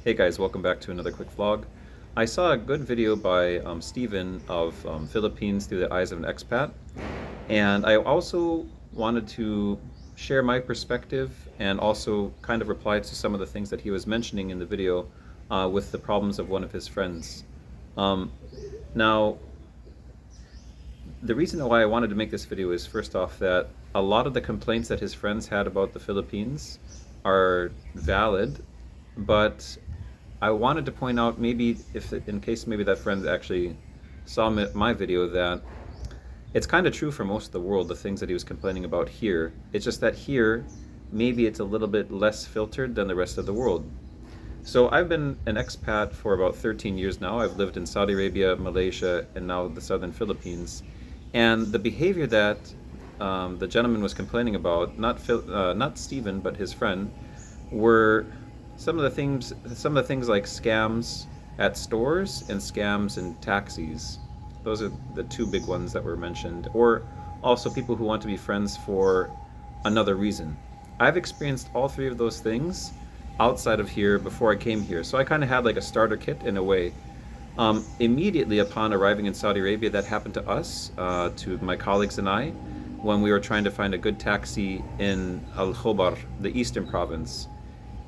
Hey guys, welcome back to another quick vlog. I saw a good video by Steven of Philippines through the eyes of an expat, and I also wanted to share my perspective and also kind of reply to some of the things that he was mentioning in the video with the problems of one of his friends. Um, Now, the reason why I wanted to make this video is first off that a lot of the complaints that his friends had about the Philippines are valid, but I wanted to point out, maybe if in case maybe that friend actually saw my video, that it's kind of true for most of the world, the things that he was complaining about here. It's just that here maybe it's a little bit less filtered than the rest of the world. So I've been an expat for about 13 years now. I've lived in Saudi Arabia, Malaysia, and now the southern Philippines. And the behavior that the gentleman was complaining about, not Stephen, but his friend, were some of the things like scams at stores and scams in taxis. Those are the two big ones that were mentioned. Or also people who want to be friends for another reason. I've experienced all three of those things outside of here before I came here. So I kind of had like a starter kit in a way. Immediately upon arriving in Saudi Arabia, that happened to us, to my colleagues and I, when we were trying to find a good taxi in Al Khobar, the eastern province.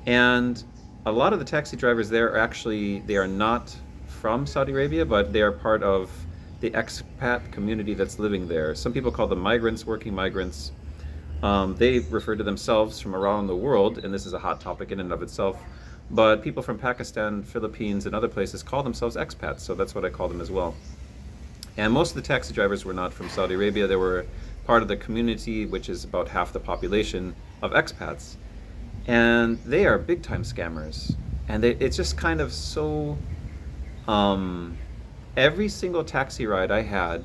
And a lot of the taxi drivers there are actually, they are not from Saudi Arabia, but they are part of the expat community that's living there. Some people call them migrants, working migrants. They refer to themselves from around the world, and this is a hot topic in and of itself, but people from Pakistan, Philippines, and other places call themselves expats, so that's what I call them as well. And most of the taxi drivers were not from Saudi Arabia. They were part of the community, which is about half the population of expats. And they are big time scammers. And it's just kind of so, every single taxi ride I had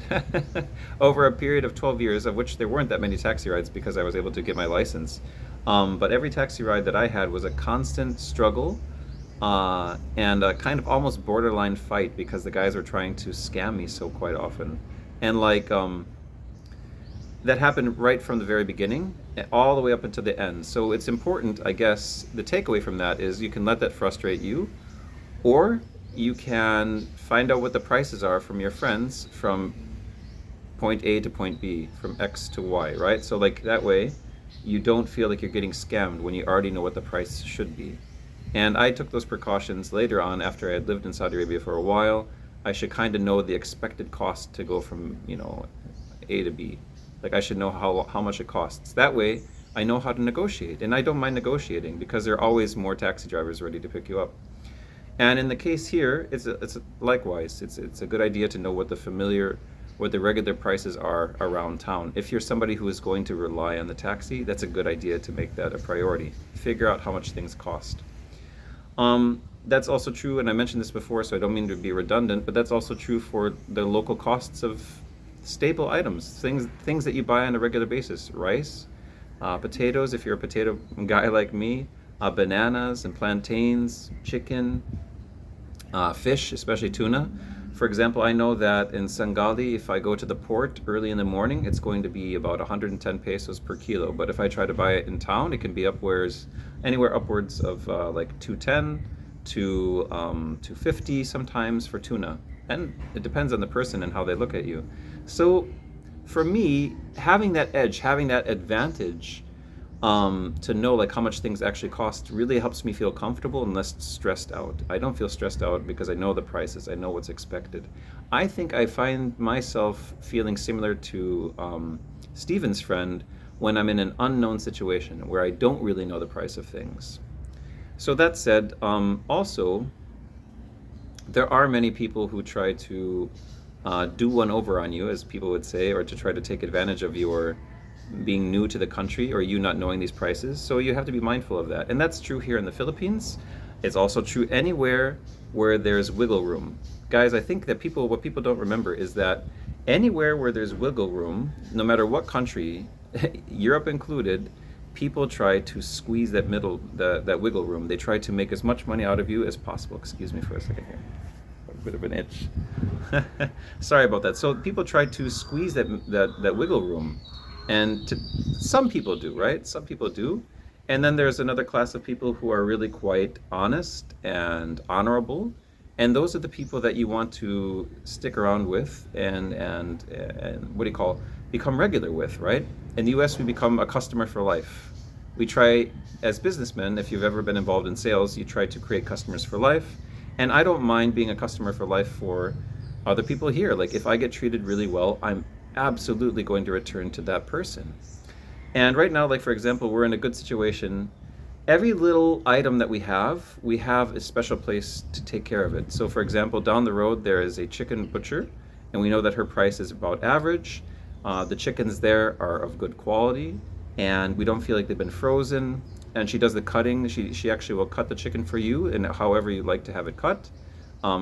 over a period of 12 years, of which there weren't that many taxi rides because I was able to get my license. But every taxi ride that I had was a constant struggle and a kind of almost borderline fight because the guys were trying to scam me so quite often. And like, that happened right from the very beginning all the way up until the end. So it's important, I guess, the takeaway from that is you can let that frustrate you, or you can find out what the prices are from your friends from point A to point B, from X to Y, right? So like that way you don't feel like you're getting scammed when you already know what the price should be. And I took those precautions later on after I had lived in Saudi Arabia for a while. I should kind of know the expected cost to go from, A to B. Like I should know how much it costs. That way I know how to negotiate, and I don't mind negotiating because there are always more taxi drivers ready to pick you up. And in the case here, likewise, it's a good idea to know what the regular prices are around town. If you're somebody who is going to rely on the taxi, that's a good idea to make that a priority. Figure out how much things cost. That's also true, and I mentioned this before, so I don't mean to be redundant, but that's also true for the local costs of staple items, things that you buy on a regular basis. Rice, potatoes, if you're a potato guy like me, bananas and plantains, chicken, fish, especially tuna. For example, I know that in Sangali, if I go to the port early in the morning, it's going to be about 110 pesos per kilo. But if I try to buy it in town, it can be anywhere upwards of like 210 to 250 sometimes for tuna. And it depends on the person and how they look at you. So for me, having that edge, having that advantage, to know like how much things actually cost really helps me feel comfortable and less stressed out. I don't feel stressed out because I know the prices, I know what's expected. I think I find myself feeling similar to Steven's friend when I'm in an unknown situation where I don't really know the price of things. So that said, also, there are many people who try to do one over on you, as people would say, or to try to take advantage of your being new to the country or you not knowing these prices. So you have to be mindful of that. And that's true here in the Philippines. It's also true anywhere where there's wiggle room. Guys, I think that what people don't remember is that anywhere where there's wiggle room, no matter what country, Europe included, people try to squeeze that wiggle room. They try to make as much money out of you as possible. Excuse me for a second here. A bit of an itch. Sorry about that. So people try to squeeze that wiggle room. And some people do, right? Some people do. And then there's another class of people who are really quite honest and honorable. And those are the people that you want to stick around with and what do you call, become regular with, right? In the US, we become a customer for life. We try, as businessmen, if you've ever been involved in sales, you try to create customers for life. And I don't mind being a customer for life for other people here. Like if I get treated really well, I'm absolutely going to return to that person. And right now, like for example, we're in a good situation. Every little item that we have a special place to take care of it. So for example, down the road there is a chicken butcher, and we know that her price is about average. The chickens there are of good quality, and we don't feel like they've been frozen. And she does the cutting. She actually will cut the chicken for you, and however you like to have it cut,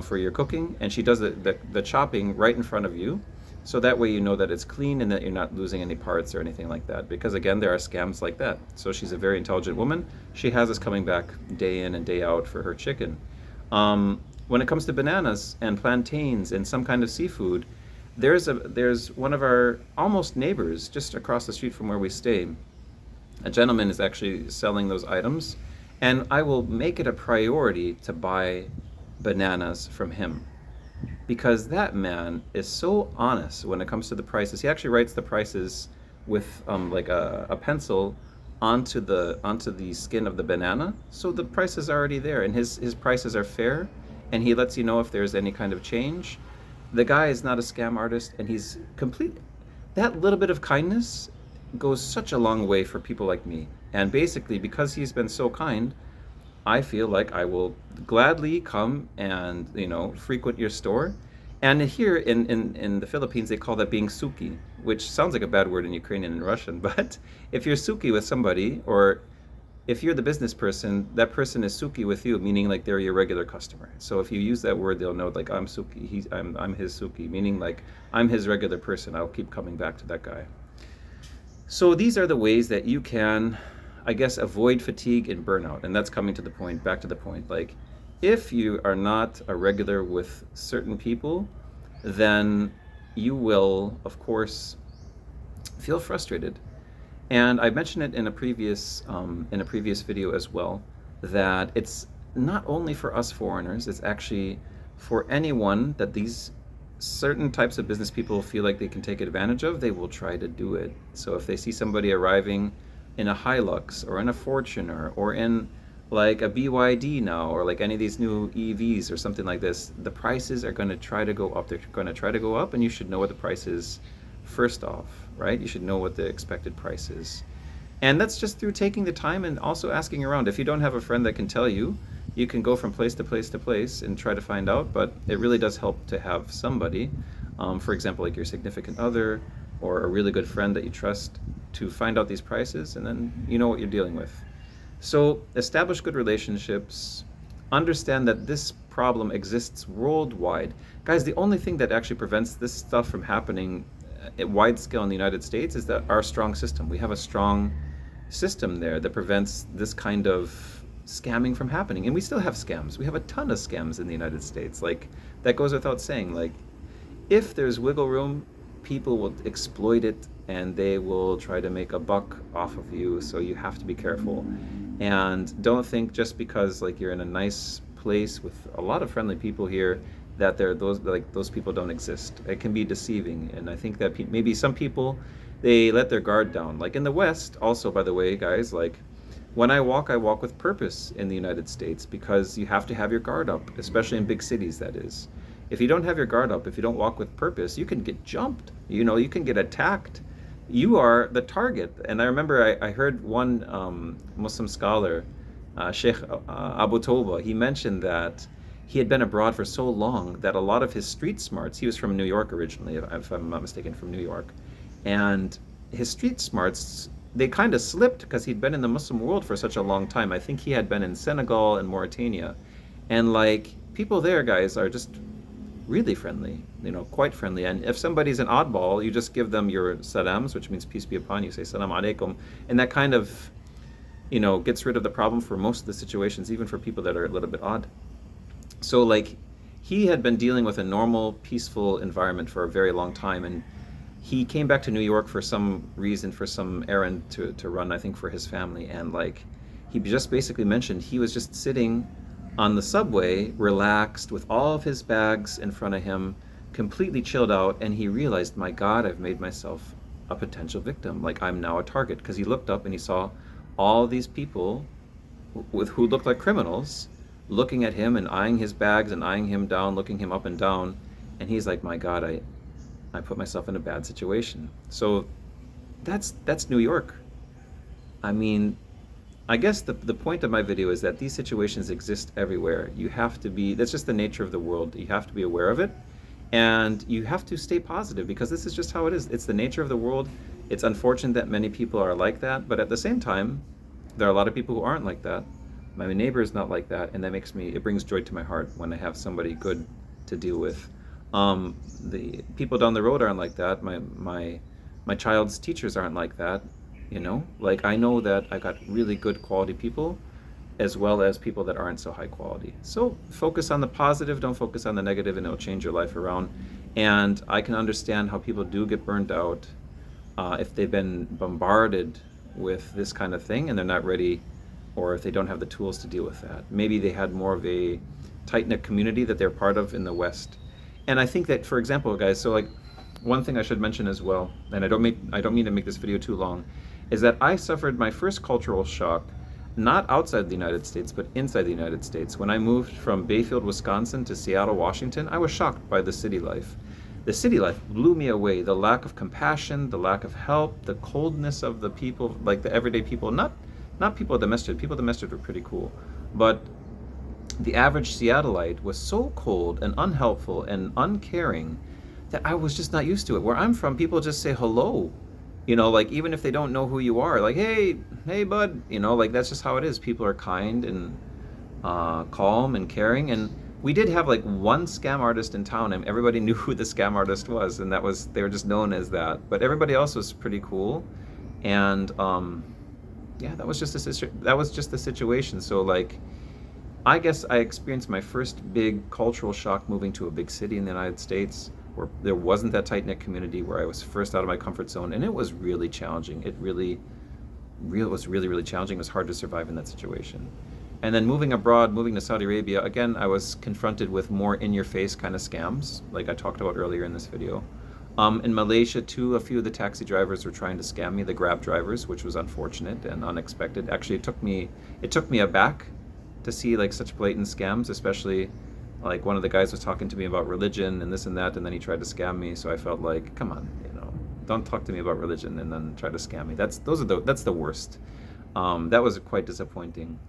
for your cooking. And she does the chopping right in front of you. So that way you know that it's clean and that you're not losing any parts or anything like that. Because again, there are scams like that. So she's a very intelligent woman. She has us coming back day in and day out for her chicken. When it comes to bananas and plantains and some kind of seafood, there's one of our almost neighbors just across the street from where we stay. A gentleman is actually selling those items, and I will make it a priority to buy bananas from him because that man is so honest when it comes to the prices. He actually writes the prices with like a pencil onto the skin of the banana, so the price is already there, and his prices are fair, and he lets you know if there's any kind of change. The guy is not a scam artist, and he's complete. That little bit of kindness goes such a long way for people like me. And basically, because he's been so kind, I feel like I will gladly come and frequent your store. And here in the Philippines, they call that being suki, which sounds like a bad word in Ukrainian and Russian. But if you're suki with somebody, or if you're the business person, that person is suki with you, meaning like they're your regular customer. So if you use that word, they'll know like I'm suki. I'm his suki, meaning like I'm his regular person. I'll keep coming back to that guy. So these are the ways that you can, I guess, avoid fatigue and burnout. And that's coming to the point, back to the point. Like, if you are not a regular with certain people, then you will, of course, feel frustrated. And I mentioned it in a previous video as well, that it's not only for us foreigners, it's actually for anyone that these certain types of business people feel like they can take advantage of, they will try to do it. So if they see somebody arriving in a Hilux or in a Fortuner or in like a BYD now, or like any of these new EVs or something like this, the prices are going to try to go up. They're going to try to go up, and you should know what the price is first off, right? You should know what the expected price is. And that's just through taking the time and also asking around. If you don't have a friend that can tell you, you can go from place to place to place and try to find out, but it really does help to have somebody, for example, like your significant other or a really good friend that you trust, to find out these prices, and then you know what you're dealing with. So establish good relationships, understand that this problem exists worldwide. Guys, the only thing that actually prevents this stuff from happening at wide scale in the United States is that our strong system. We have a strong system there that prevents this kind of scamming from happening. And we still have scams. We have a ton of scams in the United States. Like, that goes without saying. Like, if there's wiggle room, people will exploit it and they will try to make a buck off of you. So you have to be careful. And don't think just because like you're in a nice place with a lot of friendly people here that those people don't exist. It can be deceiving, and I think that maybe some people, they let their guard down. Like in the West, also, by the way, guys, like when I walk with purpose in the United States, because you have to have your guard up, especially in big cities, that is. If you don't have your guard up, if you don't walk with purpose, you can get jumped. You can get attacked. You are the target. And I remember I heard one Muslim scholar, Sheikh Abu Toba, he mentioned that he had been abroad for so long that a lot of his street smarts, he was from New York originally, if I'm not mistaken, from New York, and his street smarts, they kind of slipped because he'd been in the Muslim world for such a long time. I think he had been in Senegal and Mauritania, and like people there, guys, are just really friendly, quite friendly. And if somebody's an oddball, you just give them your salams, which means peace be upon you, say salam alaikum, and that kind of, gets rid of the problem for most of the situations, even for people that are a little bit odd. So like he had been dealing with a normal, peaceful environment for a very long time, and he came back to New York for some reason, for some errand to run, I think for his family. And like, he just basically mentioned he was just sitting on the subway, relaxed, with all of his bags in front of him, completely chilled out. And he realized, my God, I've made myself a potential victim. Like, I'm now a target. Because he looked up and he saw all these people with who looked like criminals looking at him and eyeing his bags and eyeing him down, looking him up and down. And he's like, my God, I put myself in a bad situation. So that's New York. I mean, I guess the point of my video is that these situations exist everywhere. You have to be, that's just the nature of the world. You have to be aware of it, and you have to stay positive, because this is just how it is. It's the nature of the world. It's unfortunate that many people are like that, but at the same time, there are a lot of people who aren't like that. My neighbor is not like that, and that makes me, it brings joy to my heart when I have somebody good to deal with. The people down the road aren't like that. My child's teachers aren't like that. You know, like, I know that I got really good quality people, as well as people that aren't so high quality. So focus on the positive, don't focus on the negative, and it'll change your life around. And I can understand how people do get burned out if they've been bombarded with this kind of thing and they're not ready, or if they don't have the tools to deal with that. Maybe they had more of a tight-knit community that they're part of in the West. And I think that, for example, guys, so like, one thing I should mention as well, and I don't mean to make this video too long, is that I suffered my first cultural shock not outside the United States, but inside the United States. When I moved from Bayfield, Wisconsin to Seattle, Washington, I was shocked by the city life. The city life blew me away. The lack of compassion, the lack of help, the coldness of the people, like the everyday people, not people domestic. People domestic were pretty cool, but the average Seattleite was so cold and unhelpful and uncaring that I was just not used to it. Where I'm from, people just say hello. You know, like, even if they don't know who you are, like, hey bud, you know, like, that's just how it is. People are kind and calm and caring. And we did have like one scam artist in town, and everybody knew who the scam artist was, and they were just known as that. But everybody else was pretty cool. And yeah, that was just the situation. So like, I guess I experienced my first big cultural shock moving to a big city in the United States, where there wasn't that tight-knit community, where I was first out of my comfort zone, and it was really challenging. It was really challenging. It was hard to survive in that situation. And then moving abroad, moving to Saudi Arabia, again, I was confronted with more in-your-face kind of scams, like I talked about earlier in this video. In Malaysia too, a few of the taxi drivers were trying to scam me, the Grab drivers, which was unfortunate and unexpected. Actually, it took me aback to see like such blatant scams, especially like one of the guys was talking to me about religion and this and that, and then he tried to scam me. So I felt like, come on, you know, don't talk to me about religion and then try to scam me. That's the worst. That was quite disappointing.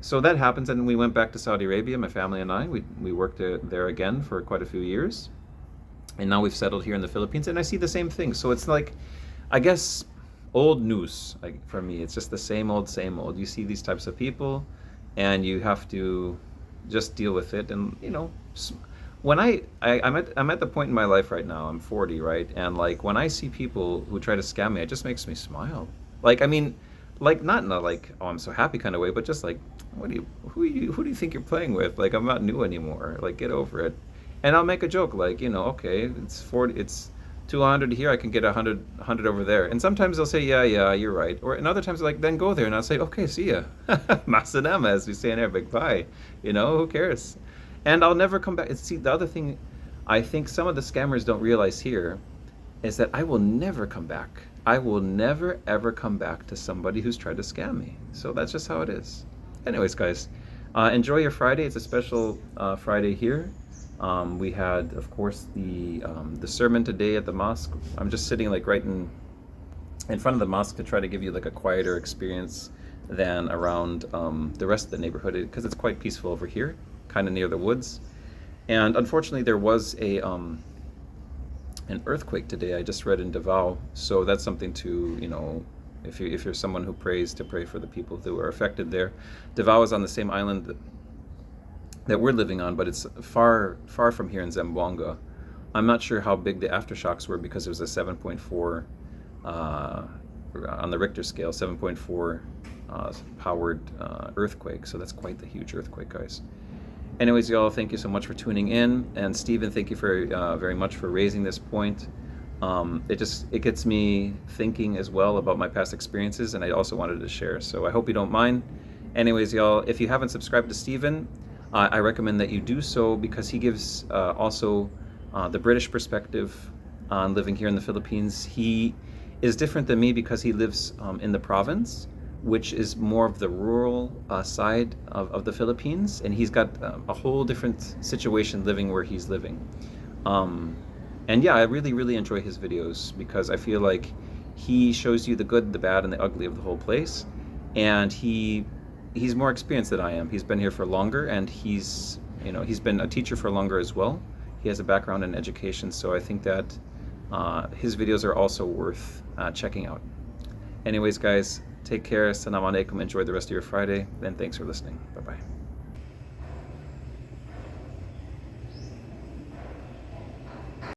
So that happens, and we went back to Saudi Arabia, my family and I. We worked there again for quite a few years, and now we've settled here in the Philippines, and I see the same thing. So it's like, I guess, old news. Like, for me, it's just the same old, same old. You see these types of people, and you have to just deal with it. And you know, when I'm at the point in my life right now, I'm 40, right? And like, when I see people who try to scam me, it just makes me smile. Like, I mean, like, not in a like, oh, I'm so happy kind of way, but just like, who do you think you're playing with? Like, I'm not new anymore. Like, get over it. And I'll make a joke like, you know, okay, it's 200 here, I can get 100 over there. And sometimes they'll say, yeah, you're right. Or and other times they're like, then go there. And I'll say, okay, see ya. Masanama, as we say in Arabic, bye. You know, who cares? And I'll never come back. See, the other thing I think some of the scammers don't realize here is that I will never come back. I will never, ever come back to somebody who's tried to scam me. So that's just how it is. Anyways, guys, enjoy your Friday. It's a special Friday here. We had, of course, the sermon today at the mosque. I'm just sitting like right in front of the mosque to try to give you like a quieter experience than around the rest of the neighborhood, because it's quite peaceful over here, kind of near the woods. And unfortunately, there was an earthquake today. I just read in Davao, so that's something to, you know, if you're someone who prays, to pray for the people who are affected there. Davao is on the same island that we're living on, but it's far from here in Zamboanga. I'm not sure how big the aftershocks were, because it was a 7.4 on the Richter scale, 7.4 powered earthquake. So that's quite the huge earthquake, guys. Anyways, y'all, thank you so much for tuning in. And Stephen, thank you very much for raising this point. It gets me thinking as well about my past experiences, and I also wanted to share. So I hope you don't mind. Anyways, y'all, if you haven't subscribed to Steven, I recommend that you do so, because he gives also the British perspective on living here in the Philippines. He is different than me because he lives in the province, which is more of the rural side of the Philippines, and he's got a whole different situation living where he's living. And yeah, I really, really enjoy his videos because I feel like he shows you the good, the bad, and the ugly of the whole place. And he's more experienced than I am. He's been here for longer, and he's been a teacher for longer as well. He has a background in education, so I think that his videos are also worth checking out. Anyways, guys, take care. Assalamu alaikum. Enjoy the rest of your Friday, and thanks for listening. Bye-bye.